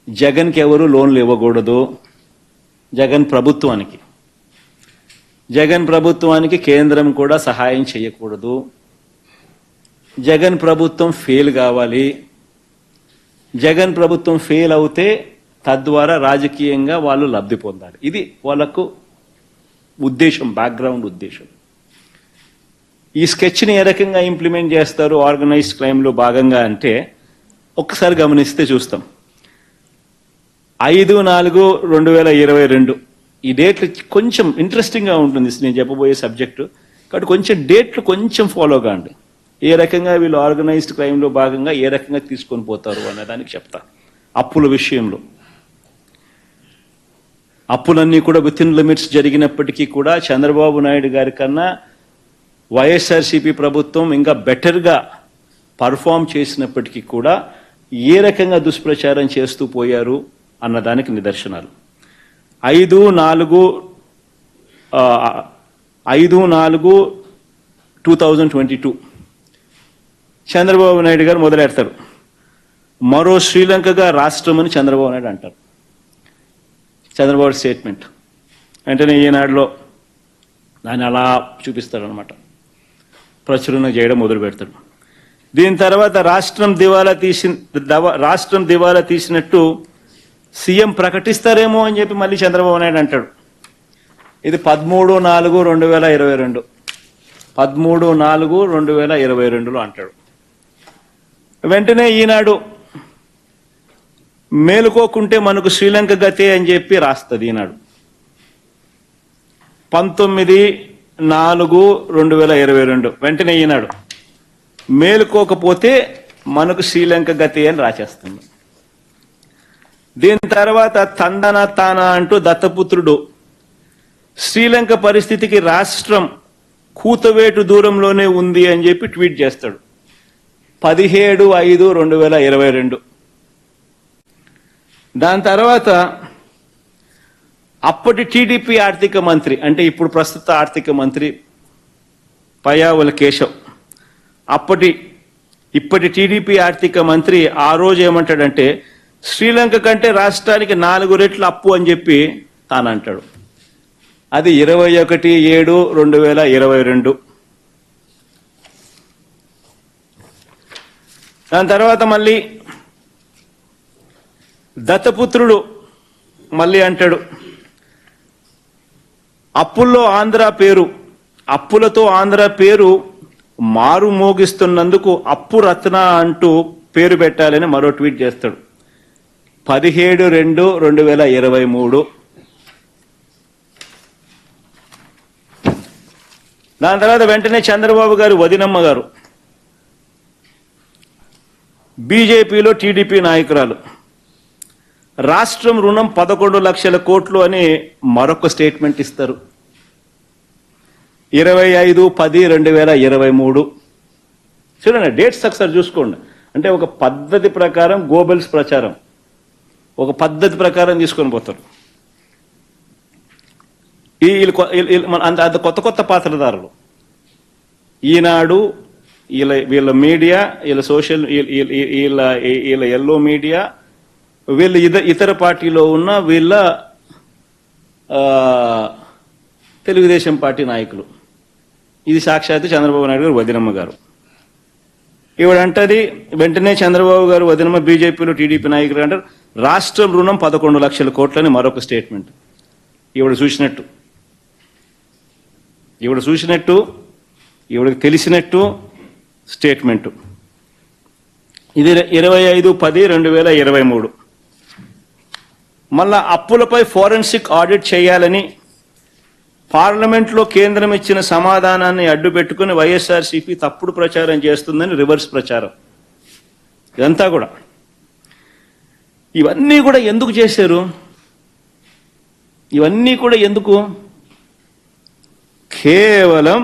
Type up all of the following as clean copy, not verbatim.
జగన్కి ఎవరు లోన్లు ఇవ్వకూడదు, జగన్ ప్రభుత్వానికి కేంద్రం కూడా సహాయం చేయకూడదు, జగన్ ప్రభుత్వం ఫెయిల్ కావాలి, జగన్ ప్రభుత్వం ఫెయిల్ అవుతే తద్వారా రాజకీయంగా వాళ్ళు లబ్ధి పొందాలి. ఇది వాళ్ళకు ఉద్దేశం, బ్యాక్గ్రౌండ్ ఉద్దేశం. ఈ స్కెచ్ని ఏ రకంగా ఇంప్లిమెంట్ చేస్తారు ఆర్గనైజ్డ్ క్రైమ్లో భాగంగా అంటే ఒక్కసారి గమనిస్తే చూస్తాం. 5/4/2022 ఈ డేట్లు కొంచెం ఇంట్రెస్టింగ్గా ఉంటుంది నేను చెప్పబోయే సబ్జెక్టు, కాబట్టి కొంచెం డేట్లు కొంచెం ఫాలో కాండి. ఏ రకంగా వీళ్ళు ఆర్గనైజ్డ్ క్రైమ్లో భాగంగా ఏ రకంగా తీసుకొని పోతారు అనే దానికి చెప్తా. అప్పుల విషయంలో అప్పులన్నీ కూడా విత్ ఇన్ లిమిట్స్ జరిగినప్పటికీ కూడా చంద్రబాబు నాయుడు గారి కన్నా వైఎస్ఆర్సీపీ ప్రభుత్వం ఇంకా బెటర్గా పర్ఫామ్ చేసినప్పటికీ కూడా ఏ రకంగా దుష్ప్రచారం చేస్తూ పోయారు అన్నదానికి నిదర్శనాలు. 5/4/2022 చంద్రబాబు నాయుడు గారు మొదలెడతారు. మరో శ్రీలంకగా రాష్ట్రం అని చంద్రబాబు నాయుడు అంటారు. చంద్రబాబు స్టేట్మెంట్ వెంటనే ఈనాడులో దాన్ని అలా చూపిస్తాడు అనమాట, ప్రచురణ చేయడం మొదలు పెడతాడు. దీని తర్వాత రాష్ట్రం దివాలా తీసినట్టు సీఎం ప్రకటిస్తారేమో అని చెప్పి మళ్ళీ చంద్రబాబు నాయుడు అంటాడు. ఇది 13/4/2022 13/4/2022లో అంటాడు. వెంటనే ఈనాడు మేలుకోకుంటే మనకు శ్రీలంక గతే అని చెప్పి రాస్తుంది. ఈనాడు 19/4/2022 వెంటనే ఈనాడు మేలుకోకపోతే మనకు శ్రీలంక గతే అని రాసేస్తుంది. దీని తర్వాత తందన తాన అంటూ దత్తపుత్రుడు శ్రీలంక పరిస్థితికి రాష్ట్రం కూతవేటు దూరంలోనే ఉంది అని చెప్పి ట్వీట్ చేస్తాడు. 17/5/2022 దాని తర్వాత అప్పటి టీడీపీ ఆర్థిక మంత్రి, అంటే ఇప్పుడు ప్రస్తుత ఆర్థిక మంత్రి పయ్యావుల కేశవ్, ఇప్పటి టీడీపీ ఆర్థిక మంత్రి ఆ రోజు ఏమంటాడంటే శ్రీలంక కంటే రాష్ట్రానికి 4 రెట్లు అప్పు అని చెప్పి తానంటాడు. అది 21/7/2022. దాని తర్వాత మళ్ళీ దత్తపుత్రుడు మళ్ళీ అంటాడు, అప్పులతో ఆంధ్ర పేరు మారు మోగిస్తున్నందుకు అప్పు రత్న అంటూ పేరు పెట్టాలని మరో ట్వీట్ చేస్తాడు. 17/2/2023. దాని తర్వాత వెంటనే చంద్రబాబు గారు వదినమ్మ గారు బీజేపీలో టీడీపీ నాయకురాలు, రాష్ట్రం రుణం 11 లక్షల కోట్లు అని మరొక స్టేట్మెంట్ ఇస్తారు. 25/10/2023. చూడండి డేట్స్ ఒకసారి చూసుకోండి. అంటే ఒక పద్ధతి ప్రకారం గోబెల్స్ ప్రచారం, ఒక పద్ధతి ప్రకారం తీసుకొని పోతారు. అంత కొత్త పాత్రధారులు. ఈనాడు వీళ్ళ మీడియా, వీళ్ళ సోషల్, వీళ్ళ ఎల్లో మీడియా, వీళ్ళు ఇతర పార్టీలో ఉన్న వీళ్ళ తెలుగుదేశం పార్టీ నాయకులు. ఇది సాక్షాత్తు చంద్రబాబు నాయుడు గారు వదినమ్మ గారు. ఇవిడంటది వెంటనే చంద్రబాబు గారు వదినమ్మ బీజేపీలో టీడీపీ నాయకులు అంటారు రాష్ట్రం రుణం 11 లక్షల కోట్లని మరొక స్టేట్మెంట్. ఈవిడ చూసినట్టు ఈవిడకి తెలిసినట్టు స్టేట్మెంటు. ఇది 25/10/2023. మళ్ళా అప్పులపై ఫోరెన్సిక్ ఆడిట్ చేయాలని పార్లమెంట్లో కేంద్రం ఇచ్చిన సమాధానాన్ని అడ్డు పెట్టుకుని వైఎస్ఆర్సీపీ తప్పుడు ప్రచారం చేస్తుందని రివర్స్ ప్రచారం. ఇదంతా కూడా ఇవన్నీ కూడా ఎందుకు చేశారు? ఇవన్నీ కూడా ఎందుకు? కేవలం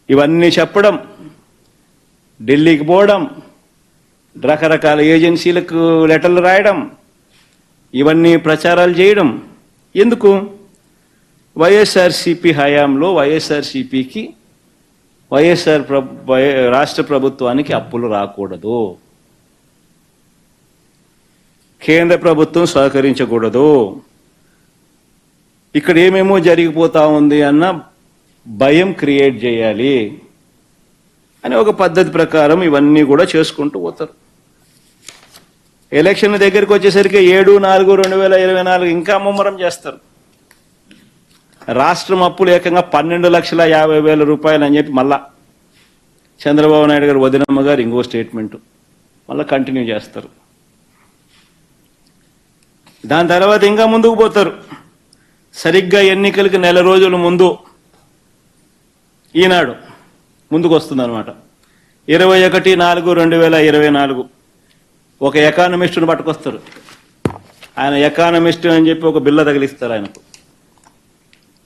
ఇవన్నీ చెప్పడం, ఢిల్లీకి పోవడం, రకరకాల ఏజెన్సీలకు లెటర్లు రాయడం, ఇవన్నీ ప్రచారాలు చేయడం ఎందుకు? వైఎస్ఆర్సీపీ హయాంలో వైఎస్ఆర్సీపీకి రాష్ట్ర ప్రభుత్వానికి అప్పులు రాకూడదు. కేంద్ర ప్రభుత్వం సహకరించకూడదు, ఇక్కడ ఏమేమో జరిగిపోతా ఉంది అన్న భయం క్రియేట్ చేయాలి అని ఒక పద్ధతి ప్రకారం ఇవన్నీ కూడా చేసుకుంటూ పోతారు. ఎలక్షన్ దగ్గరికి వచ్చేసరికి 7/4/2024 ఇంకా ముమ్మరం చేస్తారు. రాష్ట్రం అప్పులు ఏకంగా 12,50,000 రూపాయలు అని చెప్పి మళ్ళా చంద్రబాబు నాయుడు గారు వదినమ్మ గారు ఇంకో స్టేట్మెంట్ మళ్ళీ కంటిన్యూ చేస్తారు. దాని తర్వాత ఇంకా ముందుకు పోతారు. సరిగ్గా ఎన్నికలకు నెల రోజుల ముందు ఈనాడు ముందుకు వస్తుందన్నమాట. 21/4/2024 ఒక ఎకానమిస్టును పట్టుకొస్తారు. ఆయన ఎకానమిస్ట్ అని చెప్పి ఒక బిల్ల తగిలిస్తారు. ఆయనకు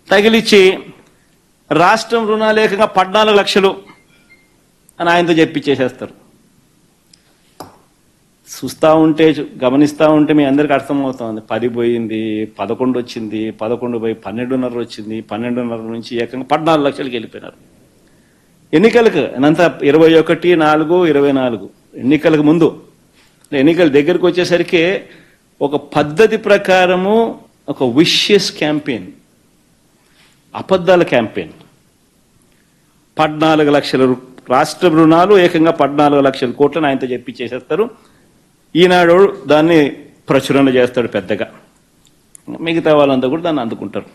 తగిలిచ్చి రాష్ట్రం రుణాలు ఏకంగా 14 లక్షలు అని ఆయనతో చెప్పించేసేస్తారు. చూస్తూ ఉంటే గమనిస్తూ ఉంటే మీ అందరికీ అర్థమవుతుంది. 10 పోయింది, 11 వచ్చింది, 11 పోయి 12.5 వచ్చింది, 12.5 నుంచి ఏకంగా 14 లక్షలకి వెళ్ళిపోయినారు. ఎన్నికలకు అంతా 21/4/24 ఎన్నికలకు ముందు, ఎన్నికల దగ్గరకు వచ్చేసరికి ఒక పద్ధతి ప్రకారము ఒక విషియస్ క్యాంపెయిన్, అబద్ధాల క్యాంపెయిన్. 14 లక్షల రాష్ట్ర రుణాలు ఏకంగా 14 లక్షల కోట్లను ఆయనతో చెప్పించేసేస్తారు. ఈనాడు దాన్ని ప్రచురణ చేస్తాడు పెద్దగా, మిగతా వాళ్ళంతా కూడా దాన్ని అందుకుంటారు.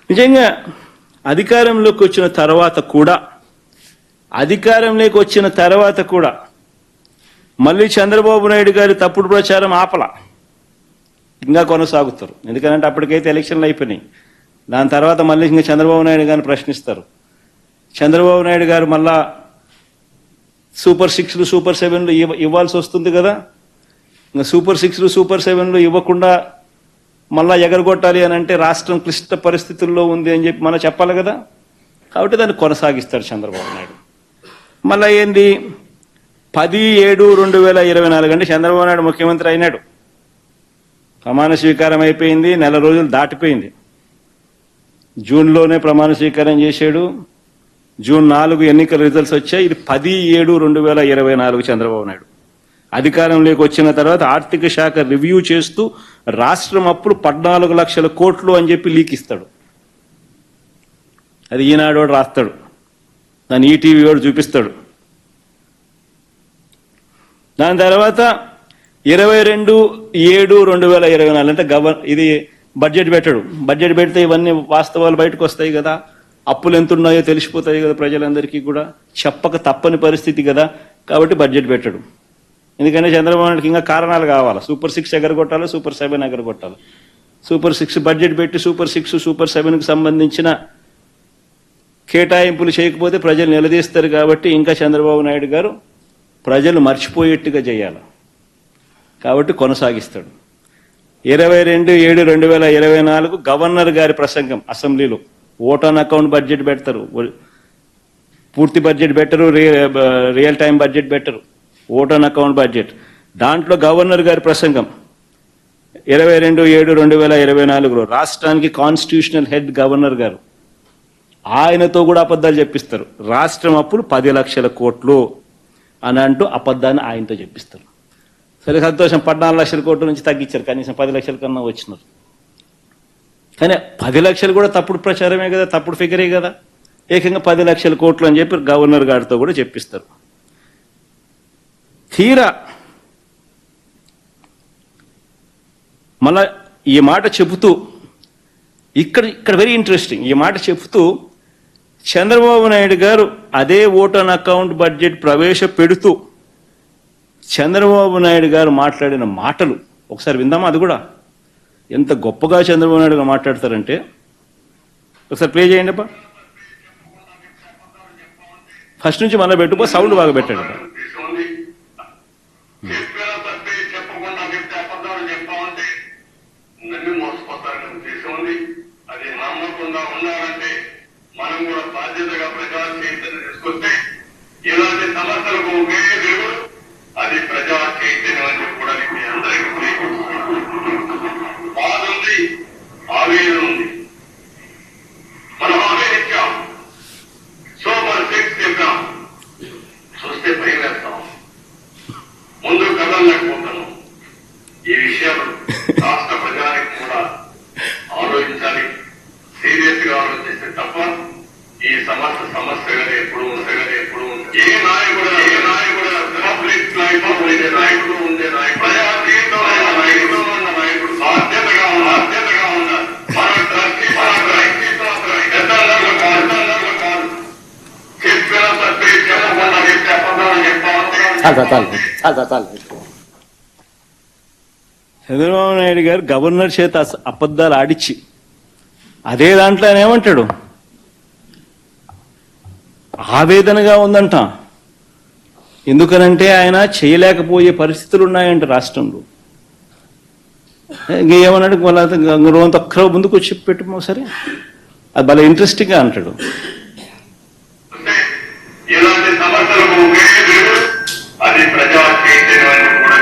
నిజంగా అధికారంలోకి వచ్చిన తర్వాత కూడా మళ్ళీ చంద్రబాబు నాయుడు గారి తప్పుడు ప్రచారం ఆపల, ఇంకా కొనసాగుతారు. ఎందుకంటే అప్పటికైతే ఎలక్షన్లు అయిపోయినాయి. దాని తర్వాత మళ్ళీ ఇంకా చంద్రబాబు నాయుడు గారిని ప్రశ్నిస్తారు. చంద్రబాబు నాయుడు గారు మళ్ళా సూపర్ 6లు సూపర్ 7లు ఇవ్వాల్సి వస్తుంది కదా. ఇంకా సూపర్ 6లు సూపర్ 7లు ఇవ్వకుండా మళ్ళా ఎగరగొట్టాలి అని అంటే రాష్ట్రం క్లిష్ట పరిస్థితుల్లో ఉంది అని చెప్పి మనం చెప్పాలి కదా. కాబట్టి దాన్ని కొనసాగిస్తాడు చంద్రబాబు నాయుడు. మళ్ళీ ఏంది 10/7/2024 అంటే చంద్రబాబు నాయుడు ముఖ్యమంత్రి అయినాడు, ప్రమాణ స్వీకారం అయిపోయింది, నెల రోజులు దాటిపోయింది. జూన్లోనే ప్రమాణ స్వీకారం చేశాడు. జూన్ 4 ఎన్నికల రిజల్ట్స్ వచ్చాయి. ఇది 10/7/2024 చంద్రబాబు నాయుడు అధికారంలోకి వచ్చిన తర్వాత ఆర్థిక శాఖ రివ్యూ చేస్తూ రాష్ట్రం అప్పులు 14 లక్షల కోట్లు అని చెప్పి లీక్ ఇస్తాడు. అది ఈనాడు రాస్తాడు, దాన్ని ఈటీవీ వాడు చూపిస్తాడు. దాని తర్వాత 22/7/2024 అంటే ఇది బడ్జెట్ పెట్టాడు. బడ్జెట్ పెడితే ఇవన్నీ వాస్తవాలు బయటకు వస్తాయి కదా, అప్పులు ఎంత ఉన్నాయో తెలిసిపోతాయి కదా ప్రజలందరికీ కూడా, చెప్పక తప్పని పరిస్థితి కదా. కాబట్టి బడ్జెట్ పెట్టాడు. ఎందుకంటే చంద్రబాబు నాయుడుకి ఇంకా కారణాలు కావాలి. సూపర్ 6 ఎగరగొట్టాలి, సూపర్ 7 ఎగరగొట్టాలి. సూపర్ 6 బడ్జెట్ పెట్టి సూపర్ 6 సూపర్ 7కి సంబంధించిన కేటాయింపులు చేయకపోతే ప్రజలు నిలదీస్తారు. కాబట్టి ఇంకా చంద్రబాబు నాయుడు గారు ప్రజలు మర్చిపోయేట్టుగా చేయాలి, కాబట్టి కొనసాగిస్తాడు. 22/7/2024 గవర్నర్ గారి ప్రసంగం అసెంబ్లీలో. ఓట్ ఆన్ అకౌంట్ బడ్జెట్ పెడతారు, పూర్తి బడ్జెట్ పెట్టరు, రియల్ టైం బడ్జెట్ పెట్టరు, ఓట్ ఆన్ అకౌంట్ బడ్జెట్. దాంట్లో గవర్నర్ గారి ప్రసంగం 22/7/2024 రాష్ట్రానికి కాన్స్టిట్యూషనల్ హెడ్ గవర్నర్ గారు, ఆయనతో కూడా అబద్ధాలు చెప్పిస్తారు. రాష్ట్రం అప్పులు 10 లక్షల కోట్లు అని అంటూ అబద్ధాన్ని ఆయనతో చెప్పిస్తారు. సరే సంతోషం, 14 లక్షల కోట్ల నుంచి తగ్గించారు, కనీసం 10 లక్షల కన్నా వచ్చినారు. కానీ 10 లక్షలు కూడా తప్పుడు ప్రచారమే కదా, తప్పుడు ఫిగరే కదా. ఏకంగా 10 లక్షల కోట్లు అని చెప్పి గవర్నర్ గారితో కూడా చెప్పిస్తారు. తీరా మళ్ళా ఈ మాట చెబుతూ ఇక్కడ వెరీ ఇంట్రెస్టింగ్, ఈ మాట చెబుతూ చంద్రబాబు నాయుడు గారు అదే ఓట్ ఆన్ అకౌంట్ బడ్జెట్ ప్రవేశపెడుతూ చంద్రబాబు నాయుడు గారు మాట్లాడిన మాటలు ఒకసారి విందామా? అది కూడా ఎంత గొప్పగా చంద్రబాబు నాయుడు గారు మాట్లాడతారంటే ఒకసారి ప్లే చేయండి అప్ప. ఫస్ట్ నుంచి మళ్ళీ పెట్టుకో, సౌండ్ బాగా పెట్టండి. మనం కూడా బాధ్యతగా ప్రజా చైతన్యం తీసుకొస్తే ఇలాంటి సమస్యలకు ఒకే దేవుడు, అది ప్రజా చైతన్యం అని కూడా మీ అందరికీ బాధ ఉంది, ఆవేదన ఉంది. మనం ఆవేదించాం, సూపర్ 6 చెప్పాం, చూస్తే భయం చంద్రబాబు నాయుడు గారు గవర్నర్ చేత అబద్ధాలు ఆడిచ్చి అదే దాంట్లో ఆయన ఏమంటాడు, ఆవేదనగా ఉందంట. ఎందుకనంటే ఆయన చేయలేకపోయే పరిస్థితులు ఉన్నాయంట రాష్ట్రంలో. ఏమన్నాడు, రోజంత ఒక్కరో ముందుకు వచ్చి పెట్టు సరే, అది భలే ఇంట్రెస్టింగ్గా అంటాడు. ఇలాంటి సమస్యలకు ఒకే వెలుగు, అది ప్రజా చైతన్యాన్ని కూడా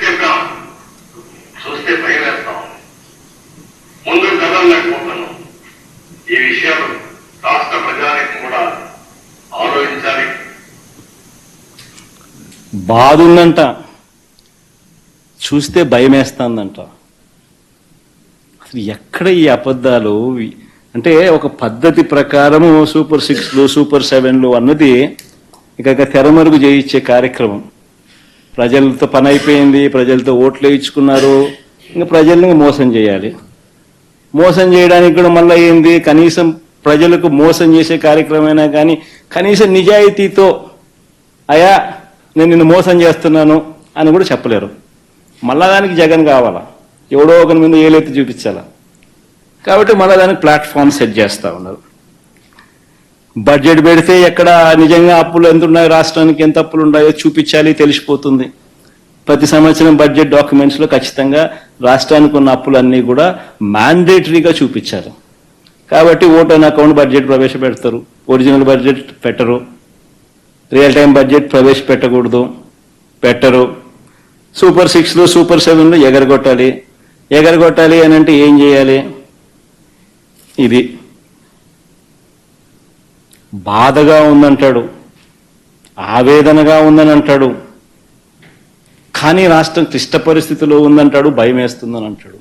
చెప్పాం. చూస్తే భయం వేస్తాం, ముందు కదలలేకపోతున్నాం. ఈ విషయం రాష్ట్ర ప్రజానికి కూడా ఆలోచించాలి. బాధ ఉందంట, చూస్తే భయం వేస్తుందంట. అసలు ఎక్కడ ఈ అబద్ధాలు? అంటే ఒక పద్ధతి ప్రకారము సూపర్ 6లు సూపర్ 7లు అన్నది ఇక తెరమరుగు చేయించే కార్యక్రమం. ప్రజలతో పని అయిపోయింది, ప్రజలతో ఓట్లు వేయించుకున్నారు, ఇంకా ప్రజల్ని మోసం చేయాలి. మోసం చేయడానికి కూడా మళ్ళీ ఏంది, కనీసం ప్రజలకు మోసం చేసే కార్యక్రమమైనా కానీ కనీసం నిజాయితీతో అయా నేను నిన్ను మోసం చేస్తున్నాను అని కూడా చెప్పలేరు. మళ్ళా దానికి జగన్ కావాలా, ఎవడో ఒకరి మీద ఏలెత్తి చూపించాలా. కాబట్టి మళ్ళా దానికి ప్లాట్ఫామ్ సెట్ చేస్తూ ఉన్నారు. బడ్జెట్ పెడితే ఎక్కడ నిజంగా అప్పులు ఎంత ఉన్నాయో, రాష్ట్రానికి ఎంత అప్పులు ఉన్నాయో చూపించాలి, తెలిసిపోతుంది. ప్రతి సంవత్సరం బడ్జెట్ డాక్యుమెంట్స్లో ఖచ్చితంగా రాష్ట్రానికి ఉన్న అప్పులన్నీ కూడా మ్యాండేటరీగా చూపించారు. కాబట్టి ఓట్ ఆన్ అకౌంట్ బడ్జెట్ ప్రవేశపెడతారు, ఒరిజినల్ బడ్జెట్ పెట్టరు. రియల్ టైం బడ్జెట్ ప్రవేశపెట్టకూడదు, పెట్టరు. సూపర్ 6లు సూపర్ 7లు ఎగరగొట్టాలి అని అంటే ఏం చేయాలి? ఇది బాధగా ఉందంటాడు, ఆవేదనగా ఉందని అంటాడు, కానీ రాష్ట్రం క్లిష్ట పరిస్థితిలో ఉందంటాడు, భయం వేస్తుందని అంటాడు.